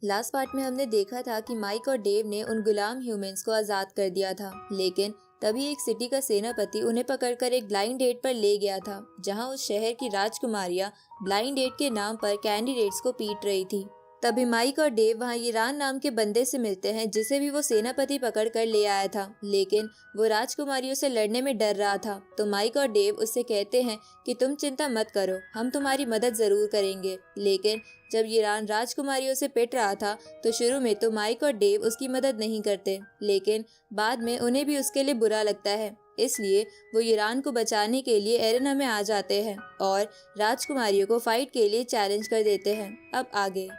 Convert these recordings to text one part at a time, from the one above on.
Last part में हमने देखा था कि माइक और डेव ने उन गुलाम ह्यूमंस को आजाद कर दिया था, लेकिन तभी एक सिटी का सेनापति उन्हें पकड़कर एक ब्लाइंड डेट पर ले गया था, जहां उस शहर की राजकुमारियां ब्लाइंड डेट के नाम पर कैंडिडेट्स को पीट रही थी। तभी माइक और डेव वहां ईरान नाम के बंदे से मिलते हैं, जिसे भी वो सेनापति पकड़ कर ले आया था, लेकिन वो राजकुमारियों से लड़ने में डर रहा था। तो माइक और डेव उससे कहते हैं कि तुम चिंता मत करो, हम तुम्हारी मदद जरूर करेंगे। लेकिन जब ईरान राजकुमारियों से पिट रहा था तो शुरू में तो माइक और डेव उसकी मदद नहीं करते, लेकिन बाद में उन्हें भी उसके लिए बुरा लगता है। इसलिए वो ईरान को बचाने के लिए एरेना में आ जाते हैं और राजकुमारियों को फाइट के लिए चैलेंज कर देते हैं। अब आगे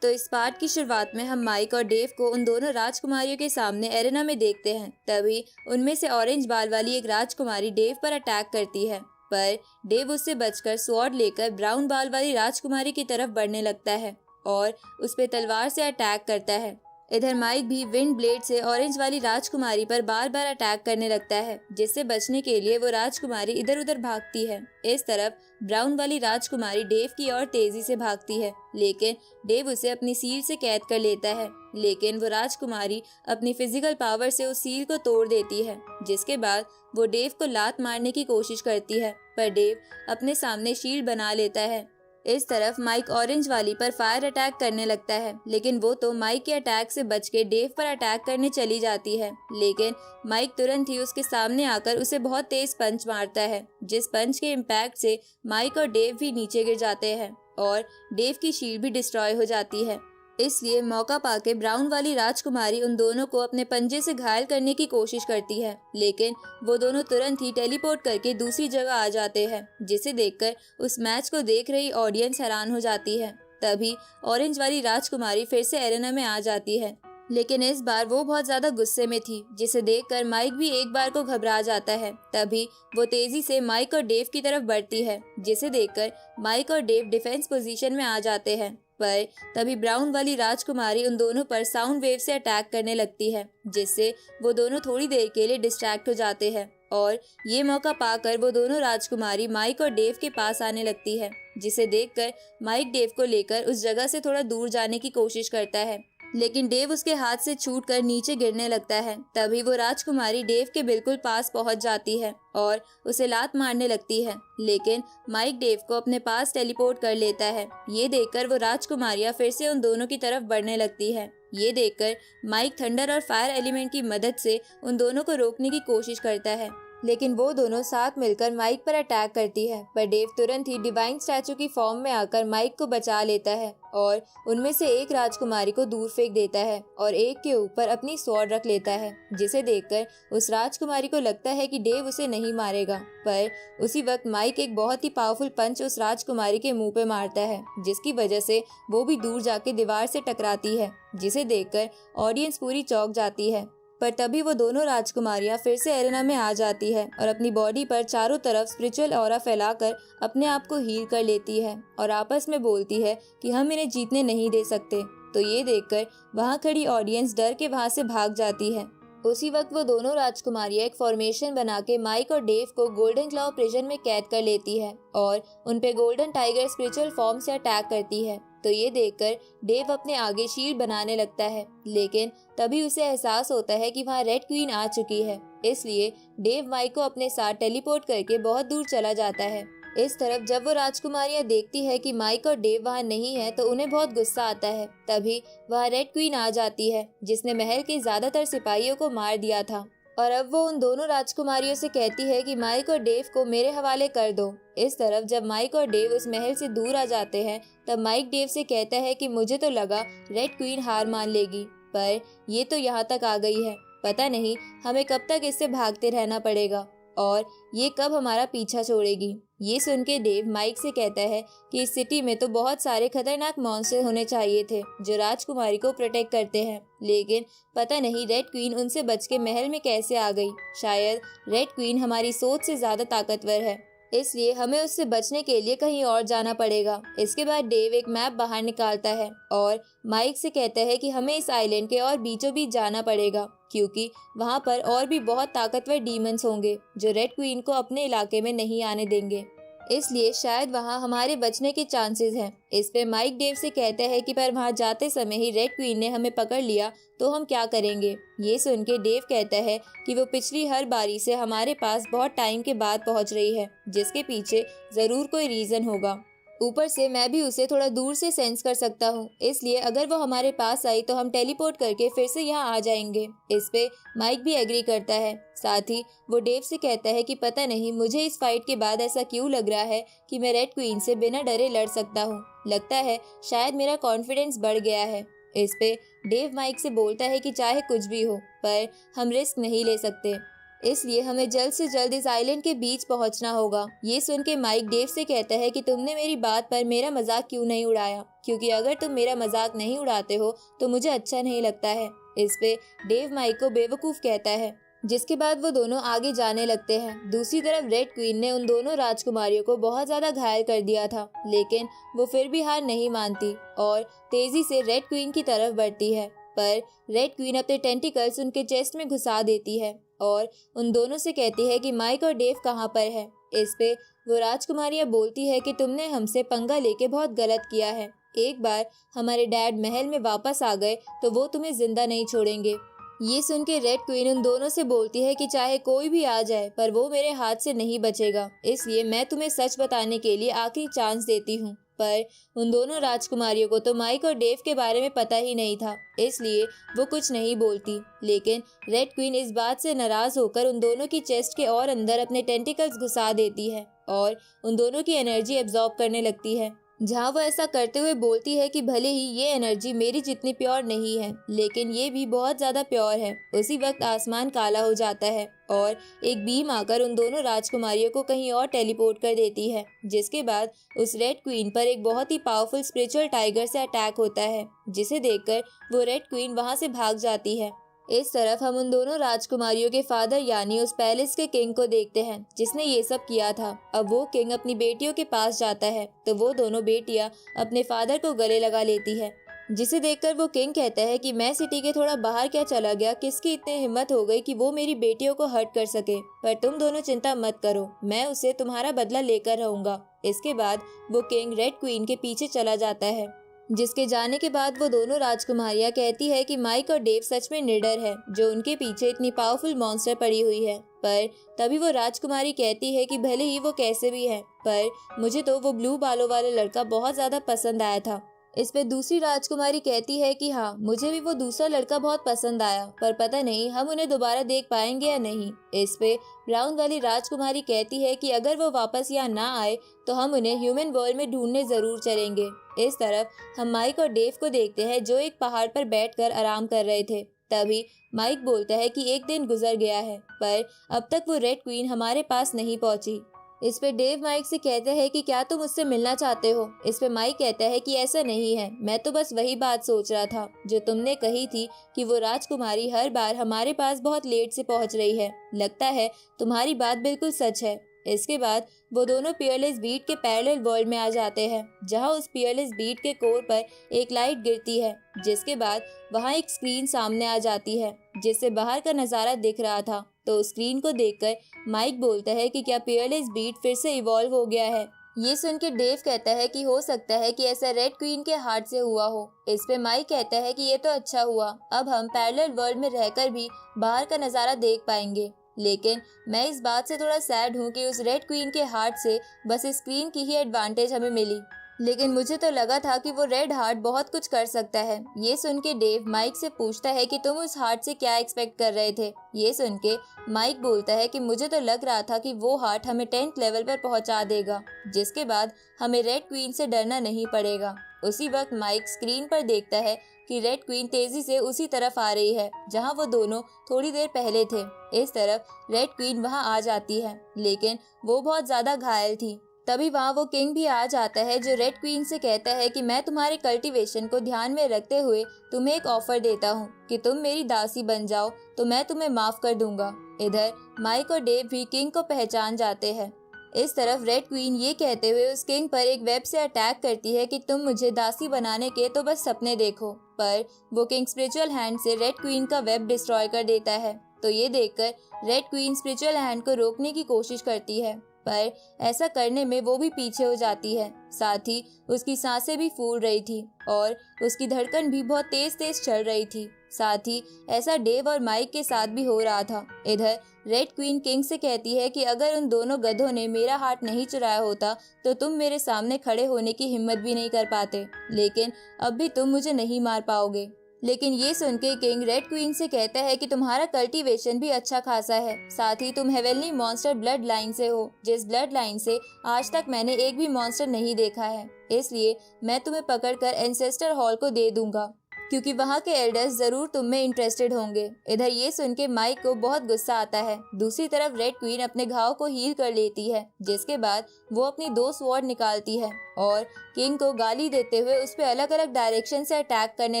तो इस पार्ट की शुरुआत में हम माइक और डेव को उन दोनों राजकुमारियों के सामने एरेना में देखते हैं। तभी उनमें से ऑरेंज बाल वाली एक राजकुमारी डेव पर अटैक करती है, पर डेव उससे बचकर स्वॉर्ड लेकर ब्राउन बाल वाली राजकुमारी की तरफ बढ़ने लगता है और उस पे तलवार से अटैक करता है। इधर माइक भी विंड ब्लेड से ऑरेंज वाली राजकुमारी पर बार बार अटैक करने लगता है, जिससे बचने के लिए वो राजकुमारी इधर उधर भागती है। इस तरफ ब्राउन वाली राजकुमारी डेव की ओर तेजी से भागती है, लेकिन डेव उसे अपनी सील से कैद कर लेता है। लेकिन वो राजकुमारी अपनी फिजिकल पावर से उस सील को तोड़ देती है, जिसके बाद वो डेव को लात मारने की कोशिश करती है, पर डेव अपने सामने शील्ड बना लेता है। इस तरफ माइक ऑरेंज वाली पर फायर अटैक करने लगता है, लेकिन वो तो माइक के अटैक से बच के डेव पर अटैक करने चली जाती है। लेकिन माइक तुरंत ही उसके सामने आकर उसे बहुत तेज पंच मारता है, जिस पंच के इम्पैक्ट से माइक और डेव भी नीचे गिर जाते हैं और डेव की शील्ड भी डिस्ट्रॉय हो जाती है। इसलिए मौका पाके ब्राउन वाली राजकुमारी उन दोनों को अपने पंजे से घायल करने की कोशिश करती है, लेकिन वो दोनों तुरंत ही टेलीपोर्ट करके दूसरी जगह आ जाते हैं, जिसे देखकर उस मैच को देख रही ऑडियंस हैरान हो जाती है। तभी ऑरेंज वाली राजकुमारी फिर से एरेना में आ जाती है, लेकिन इस बार वो बहुत ज्यादा गुस्से में थी, जिसे देखकर माइक भी एक बार को घबरा जाता है। तभी वो तेजी से माइक और डेव की तरफ बढ़ती है, जिसे देखकर माइक और डेव डिफेंस पोजीशन में आ जाते हैं। पर तभी ब्राउन वाली राजकुमारी उन दोनों पर साउंड वेव से अटैक करने लगती है, जिससे वो दोनों थोड़ी देर के लिए डिस्ट्रैक्ट हो जाते हैं और ये मौका पाकर वो दोनों राजकुमारी माइक और डेव के पास आने लगती है, जिसे देखकर माइक डेव को लेकर उस जगह से थोड़ा दूर जाने की कोशिश करता है, लेकिन डेव उसके हाथ से छूटकर नीचे गिरने लगता है। तभी वो राजकुमारी डेव के बिल्कुल पास पहुंच जाती है और उसे लात मारने लगती है, लेकिन माइक डेव को अपने पास टेलीपोर्ट कर लेता है। ये देखकर वो राजकुमारियां फिर से उन दोनों की तरफ बढ़ने लगती है। ये देखकर माइक थंडर और फायर एलिमेंट की मदद से उन दोनों को रोकने की कोशिश करता है, लेकिन वो दोनों साथ मिलकर माइक पर अटैक करती है, पर डेव तुरंत ही डिवाइन स्टैचू की फॉर्म में आकर माइक को बचा लेता है और उनमें से एक राजकुमारी को दूर फेंक देता है और एक के ऊपर अपनी स्वॉर्ड रख लेता है, जिसे देखकर उस राजकुमारी को लगता है कि डेव उसे नहीं मारेगा। पर उसी वक्त माइक एक बहुत ही पावरफुल पंच उस राजकुमारी के मुंह पे मारता है, जिसकी वजह से वो भी दूर जाके दीवार से टकराती है, जिसे देखकर ऑडियंस पूरी चौंक जाती है। पर तभी वो दोनों राजकुमारियां फिर से एरेना में आ जाती है और अपनी बॉडी पर चारों तरफ स्पिरिचुअल ऑरा फैलाकर अपने आप को हील कर लेती है और आपस में बोलती है कि हम इन्हें जीतने नहीं दे सकते। तो ये देखकर वहां खड़ी ऑडियंस डर के वहां से भाग जाती है। उसी वक्त वो दोनों राजकुमारियां एक फॉर्मेशन बना के माइक और डेव को गोल्डन क्लॉ प्रिजन में कैद कर लेती है और उनपे गोल्डन टाइगर स्पिरिचुअल फॉर्म से अटैक करती है। तो ये देखकर डेव अपने आगे शील्ड बनाने लगता है, लेकिन तभी उसे एहसास होता है कि वहाँ रेड क्वीन आ चुकी है। इसलिए डेव माइक को अपने साथ टेलीपोर्ट करके बहुत दूर चला जाता है। इस तरफ जब वो राजकुमारियां देखती है कि माइक और डेव वहाँ नहीं है तो उन्हें बहुत गुस्सा आता है। तभी वहाँ रेड क्वीन आ जाती है, जिसने महल के ज्यादातर सिपाहियों को मार दिया था और अब वो उन दोनों राजकुमारियों से कहती है कि माइक और डेव को मेरे हवाले कर दो। इस तरफ जब माइक और डेव उस महल से दूर आ जाते हैं तब माइक डेव से कहता है कि मुझे तो लगा रेड क्वीन हार मान लेगी, पर ये तो यहाँ तक आ गई है, पता नहीं हमें कब तक इससे भागते रहना पड़ेगा और ये कब हमारा पीछा छोड़ेगी। ये सुन के डेव माइक से कहता है कि इस सिटी में तो बहुत सारे खतरनाक मॉन्स्टर होने चाहिए थे जो राजकुमारी को प्रोटेक्ट करते हैं, लेकिन पता नहीं रेड क्वीन उनसे बच के महल में कैसे आ गई। शायद रेड क्वीन हमारी सोच से ज्यादा ताकतवर है, इसलिए हमें उससे बचने के लिए कहीं और जाना पड़ेगा। इसके बाद डेव एक मैप बाहर निकालता है और माइक से कहता है कि हमें इस आइलैंड के और बीचों बीच जाना पड़ेगा, क्योंकि वहाँ पर और भी बहुत ताकतवर डीमंस होंगे जो रेड क्वीन को अपने इलाके में नहीं आने देंगे। इसलिए शायद वहाँ हमारे बचने के चांसेस हैं। इस पे माइक डेव से कहता है कि पर वहाँ जाते समय ही रेड क्वीन ने हमें पकड़ लिया तो हम क्या करेंगे। ये सुन के डेव कहता है कि वो पिछली हर बारी से हमारे पास बहुत टाइम के बाद पहुँच रही है, जिसके पीछे जरूर कोई रीजन होगा। ऊपर से मैं भी उसे थोड़ा दूर से सेंस कर सकता हूँ, इसलिए अगर वो हमारे पास आई तो हम टेलीपोर्ट करके फिर से यहाँ आ जाएंगे। इस पे माइक भी एग्री करता है। साथ ही वो डेव से कहता है कि पता नहीं मुझे इस फाइट के बाद ऐसा क्यों लग रहा है कि मैं रेड क्वीन से बिना डरे लड़ सकता हूँ। लगता है शायद मेरा कॉन्फिडेंस बढ़ गया है। इस पे डेव माइक से बोलता है कि चाहे कुछ भी हो पर हम रिस्क नहीं ले सकते, इसलिए हमें जल्द से जल्द इस आइलैंड के बीच पहुंचना होगा। ये सुन के माइक डेव से कहता है कि तुमने मेरी बात पर मेरा मजाक क्यों नहीं उड़ाया, क्योंकि अगर तुम मेरा मजाक नहीं उड़ाते हो तो मुझे अच्छा नहीं लगता है। इस पे डेव माइक को बेवकूफ कहता है, जिसके बाद वो दोनों आगे जाने लगते हैं। दूसरी तरफ रेड क्वीन ने उन दोनों राजकुमारियों को बहुत ज्यादा घायल कर दिया था, लेकिन वो फिर भी हार नहीं मानती और तेजी से रेड क्वीन की तरफ बढ़ती है। पर रेड क्वीन अपने टेंटिकल्स उनके चेस्ट में घुसा देती है और उन दोनों से कहती है कि माइक और डेव कहाँ पर है। इस पे वो राजकुमारियाँ बोलती है कि तुमने हमसे पंगा लेके बहुत गलत किया है। एक बार हमारे डैड महल में वापस आ गए तो वो तुम्हें जिंदा नहीं छोड़ेंगे। ये सुन के रेड क्वीन उन दोनों से बोलती है कि चाहे कोई भी आ जाए पर वो मेरे हाथ से नहीं बचेगा, इसलिए मैं तुम्हें सच बताने के लिए आखिरी चांस देती हूँ। पर उन दोनों राजकुमारियों को तो माइक और डेव के बारे में पता ही नहीं था, इसलिए वो कुछ नहीं बोलती। लेकिन रेड क्वीन इस बात से नाराज होकर उन दोनों की चेस्ट के और अंदर अपने टेंटिकल्स घुसा देती है और उन दोनों की एनर्जी एब्जॉर्ब करने लगती है। जहाँ वो ऐसा करते हुए बोलती है कि भले ही ये एनर्जी मेरी जितनी प्योर नहीं है, लेकिन ये भी बहुत ज्यादा प्योर है। उसी वक्त आसमान काला हो जाता है और एक बीम आकर उन दोनों राजकुमारियों को कहीं और टेलीपोर्ट कर देती है, जिसके बाद उस रेड क्वीन पर एक बहुत ही पावरफुल स्पिरिचुअल टाइगर से अटैक होता है, जिसे देखकर वो रेड क्वीन वहाँ से भाग जाती है। इस तरफ हम उन दोनों राजकुमारियों के फादर यानी उस पैलेस के किंग को देखते हैं जिसने ये सब किया था। अब वो किंग अपनी बेटियों के पास जाता है तो वो दोनों बेटियां अपने फादर को गले लगा लेती है, जिसे देखकर वो किंग कहता है कि मैं सिटी के थोड़ा बाहर क्या चला गया, किसकी इतनी हिम्मत हो गई कि वो मेरी बेटियों को हर्ट कर सके, पर तुम दोनों चिंता मत करो, मैं उसे तुम्हारा बदला लेकर रहूंगा। इसके बाद वो किंग रेड क्वीन के पीछे चला जाता है, जिसके जाने के बाद वो दोनों राजकुमारियां कहती है कि माइक और डेव सच में निडर है जो उनके पीछे इतनी पावरफुल मॉन्स्टर पड़ी हुई है। पर तभी वो राजकुमारी कहती है कि भले ही वो कैसे भी है, पर मुझे तो वो ब्लू बालों वाला लड़का बहुत ज्यादा पसंद आया था। इस पे दूसरी राजकुमारी कहती है कि हाँ, मुझे भी वो दूसरा लड़का बहुत पसंद आया, पर पता नहीं हम उन्हें दोबारा देख पाएंगे या नहीं। इस पे ब्राउन वाली राजकुमारी कहती है कि अगर वो वापस यहाँ ना आए तो हम उन्हें ह्यूमन वर्ल्ड में ढूंढने जरूर चलेंगे। इस तरफ हम माइक और डेव को देखते हैं जो एक पहाड़ पर बैठकर आराम कर रहे थे। तभी माइक बोलता है कि एक दिन गुजर गया है पर अब तक वो रेड क्वीन हमारे पास नहीं पहुंची। इस पे डेव माइक से कहता है कि क्या तुम उससे मिलना चाहते हो। इस पे माइक कहता है कि ऐसा नहीं है, मैं तो बस वही बात सोच रहा था जो तुमने कही थी कि वो राजकुमारी हर बार हमारे पास बहुत लेट से पहुंच रही है। लगता है तुम्हारी बात बिल्कुल सच है। इसके बाद वो दोनों पियरलेस बीट के पैरेलल वर्ल्ड में आ जाते हैं, जहां उस पियरलेस बीट के कोर पर एक लाइट गिरती है, जिसके बाद वहां एक स्क्रीन सामने आ जाती है जिससे बाहर का नजारा दिख रहा था। तो स्क्रीन को देखकर माइक बोलता है कि क्या पियरलेस बीट फिर से इवॉल्व हो गया है। ये सुन के डेव कहता है कि हो सकता है कि ऐसा रेड क्वीन के हार्ट से हुआ हो। इस पे माइक कहता है कि ये तो अच्छा हुआ, अब हम पैरेलल वर्ल्ड में रहकर भी बाहर का नजारा देख पाएंगे। लेकिन मैं इस बात से थोड़ा सैड हूँ कि उस रेड क्वीन के हार्ट से बस स्क्रीन की ही एडवांटेज हमें मिली, लेकिन मुझे तो लगा था कि वो रेड हार्ट बहुत कुछ कर सकता है। ये सुन के डेव माइक से पूछता है कि तुम उस हार्ट से क्या एक्सपेक्ट कर रहे थे। ये सुन के माइक बोलता है कि मुझे तो लग रहा था कि वो हार्ट हमें 10th लेवल पर पहुंचा देगा, जिसके बाद हमें रेड क्वीन से डरना नहीं पड़ेगा। उसी वक्त माइक स्क्रीन पर देखता है कि रेड क्वीन तेजी से उसी तरफ आ रही है जहां वो दोनों थोड़ी देर पहले थे। इस तरफ रेड क्वीन वहां आ जाती है, लेकिन वो बहुत ज्यादा घायल थी। तभी वहाँ वो किंग भी आ जाता है जो रेड क्वीन से कहता है कि मैं तुम्हारे कल्टीवेशन को ध्यान में रखते हुए तुम्हें एक ऑफर देता हूँ कि तुम मेरी दासी बन जाओ तो मैं तुम्हें माफ कर दूंगा। इधर माइक और डेव भी किंग को पहचान जाते हैं। इस तरफ रेड क्वीन ये कहते हुए उस किंग पर एक वेब से अटैक करती है कि तुम मुझे दासी बनाने के तो बस सपने देखो, पर वो किंग स्पिरिचुअल हैंड से रेड क्वीन का वेब डिस्ट्रॉय कर देता है। तो ये देखकर रेड क्वीन स्पिरिचुअल हैंड को रोकने की कोशिश करती है, पर ऐसा करने में वो भी पीछे हो जाती है। साथ ही उसकी सांसें भी फूल रही थी और उसकी धड़कन भी बहुत तेज तेज चल रही थी। साथ ही ऐसा डेव और माइक के साथ भी हो रहा था। इधर रेड क्वीन किंग से कहती है कि अगर उन दोनों गधों ने मेरा हार्ट नहीं चुराया होता तो तुम मेरे सामने खड़े होने की हिम्मत भी नहीं कर पाते, लेकिन अब भी तुम मुझे नहीं मार पाओगे। लेकिन ये सुन के किंग रेड क्वीन से कहता है कि तुम्हारा कल्टीवेशन भी अच्छा खासा है, साथ ही तुम हेवनली मॉन्स्टर ब्लड लाइन से हो, जिस ब्लड लाइन से आज तक मैंने एक भी मॉन्स्टर नहीं देखा है। इसलिए मैं तुम्हें पकड़कर एंसेस्टर हॉल को दे दूंगा, क्योंकि वहाँ के एल्डर्स जरूर तुम में इंटरेस्टेड होंगे। इधर ये सुन के माइक को बहुत गुस्सा आता है। दूसरी तरफ रेड क्वीन अपने घाव को हील कर लेती है, जिसके बाद वो अपनी 2 स्वॉर्ड निकालती है और किंग को गाली देते हुए उस पे अलग अलग डायरेक्शन से अटैक करने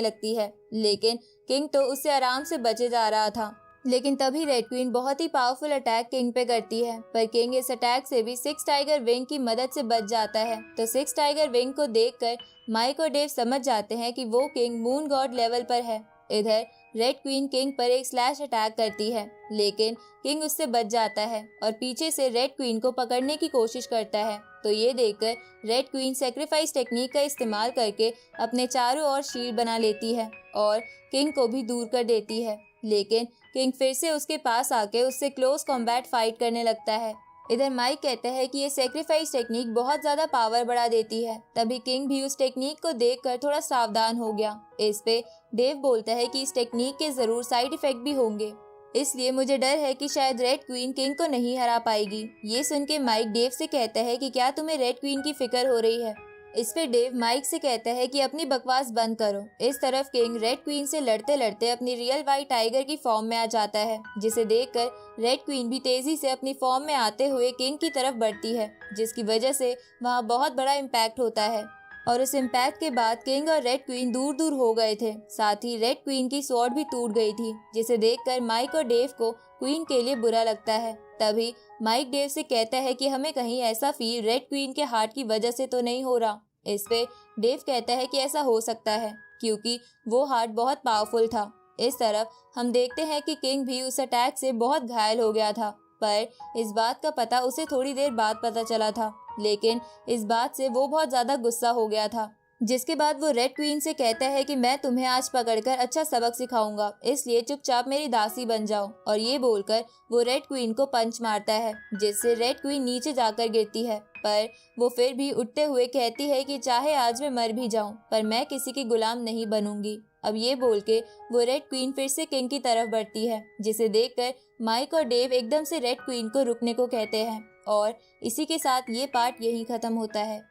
लगती है। लेकिन किंग तो उससे आराम से बचे जा रहा था। लेकिन तभी रेड क्वीन बहुत ही पावरफुल अटैक किंग पे करती है, पर किंग इस अटैक से भी 6 टाइगर विंग की मदद से बच जाता है। तो 6 टाइगर विंग को देखकर माइक और डेव समझ जाते हैं कि वो किंग मून गॉड लेवल पर है। इधर रेड क्वीन किंग पर एक स्लैश अटैक करती है, लेकिन किंग उससे बच जाता है और पीछे से रेड क्वीन को पकड़ने की कोशिश करता है। तो ये देखकर रेड क्वीन सेक्रीफाइस टेक्निक का इस्तेमाल करके अपने चारों ओर शील्ड बना लेती है और किंग को भी दूर कर देती है। लेकिन किंग फिर से उसके पास आके उससे क्लोज कॉम्बैट फाइट करने लगता है। इधर माइक कहता है कि ये सेक्रीफाइस टेक्निक बहुत ज्यादा पावर बढ़ा देती है। तभी किंग भी उस टेक्निक को देखकर थोड़ा सावधान हो गया। इस पे डेव बोलता है कि इस टेक्निक के जरूर साइड इफेक्ट भी होंगे, इसलिए मुझे डर है कि शायद रेड क्वीन किंग को नहीं हरा पाएगी। ये सुन के माइक डेव से कहता है कि क्या तुम्हें रेड क्वीन की फिक्र हो रही है। इस पे डेव माइक से कहता है कि अपनी बकवास बंद करो। इस तरफ किंग रेड क्वीन से लड़ते लड़ते अपनी रियल वाइट टाइगर की फॉर्म में आ जाता है, जिसे देखकर रेड क्वीन भी तेजी से अपनी फॉर्म में आते हुए किंग की तरफ बढ़ती है, जिसकी वजह से वहाँ बहुत बड़ा इम्पैक्ट होता है। और उस इम्पैक्ट के बाद किंग और रेड क्वीन दूर दूर हो गए थे। साथ ही रेड क्वीन की स्वॉर्ड भी टूट गई थी, जिसे देखकर माइक और डेव को क्वीन के लिए बुरा लगता है। तभी माइक डेव से कहता है कि हमें कहीं ऐसा फील रेड क्वीन के हार्ट की वजह से तो नहीं हो रहा। इस पे डेव कहता है कि ऐसा हो सकता है, क्योंकि वो हार्ट बहुत पावरफुल था। इस तरफ हम देखते हैं कि किंग भी उस अटैक से बहुत घायल हो गया था, पर इस बात का पता उसे थोड़ी देर बाद पता चला था। लेकिन इस बात से वो बहुत ज्यादा गुस्सा हो गया था, जिसके बाद वो रेड क्वीन से कहता है कि मैं तुम्हें आज पकड़कर अच्छा सबक सिखाऊंगा, इसलिए चुपचाप मेरी दासी बन जाओ। और ये बोलकर वो रेड क्वीन को पंच मारता है, जिससे रेड क्वीन नीचे जाकर गिरती है। पर वो फिर भी उठते हुए कहती है कि चाहे आज मैं मर भी जाऊं, पर मैं किसी की गुलाम नहीं बनूंगी। अब ये बोल के वो रेड क्वीन फिर से किंग की तरफ बढ़ती है, जिसे देखकर माइक और डेव एकदम से रेड क्वीन को रुकने को कहते हैं। और इसी के साथ ये पार्ट यहीं खत्म होता है।